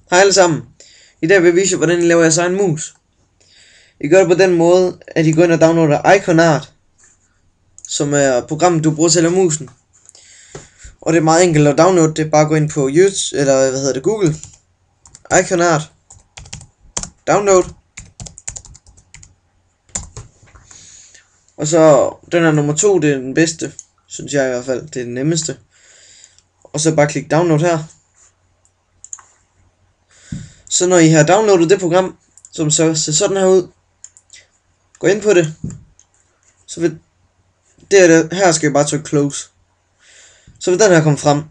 Hej alle sammen. I dag vil jeg vise jer, hvordan I laver jeres egen mus. I gør det på den måde, at I går ind og downloader Iconart, som er programmet, du bruger til at lave musen. Og det er meget enkelt at downloade det. Bare gå ind på YouTube, eller Google. Iconart. Download. Og så den her nummer 2, det er den bedste, synes jeg i hvert fald. Det er den nemmeste. Og så bare klik download her. Så når I har downloadet det program, som så ser sådan her ud, gå ind på det, så vil her skal I bare trykke close. Så vil den her komme frem.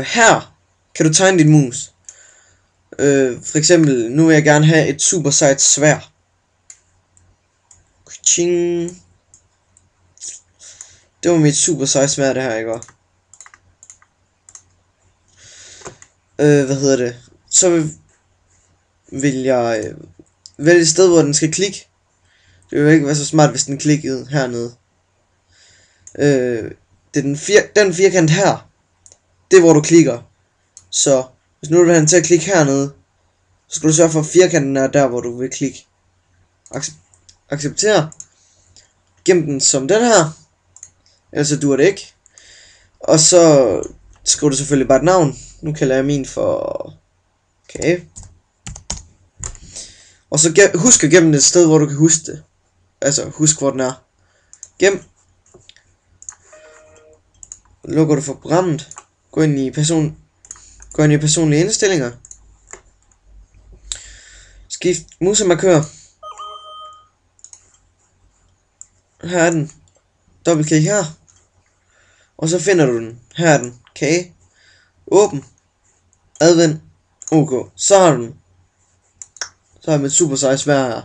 Her kan du tegne din mus. For eksempel, nu vil jeg gerne have et super sejt sværd. Det var mit super sejt sværd, det her, ikke? Så vil jeg vælge et sted, hvor den skal klikke. Det vil ikke være så smart, hvis den klikkede hernede. Det er den firkant her. Det er hvor du klikker. Så hvis nu du vil have den til at klikke hernede, så skal du sørge for, at firkanten er der, hvor du vil klikke. Acceptere. Gem den som den her. Ellers så duer det ikke. Og så skriver du selvfølgelig bare et navn. Nu kalder jeg min for Kage. Og så husk at gemme det et sted, hvor du kan huske det. Altså husk hvor den er. Gem. Lukker du for programmet. Gå ind i personlige indstillinger. Skift musemarkør. Her er den. Dobbeltklik her. Og så finder du den. Her er den. Kage. Åben. Advend. OK. Så har du den. Så har jeg mit super size sværd her.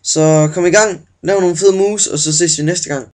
Så kom i gang. Lav nogle fede mus, og så ses vi næste gang.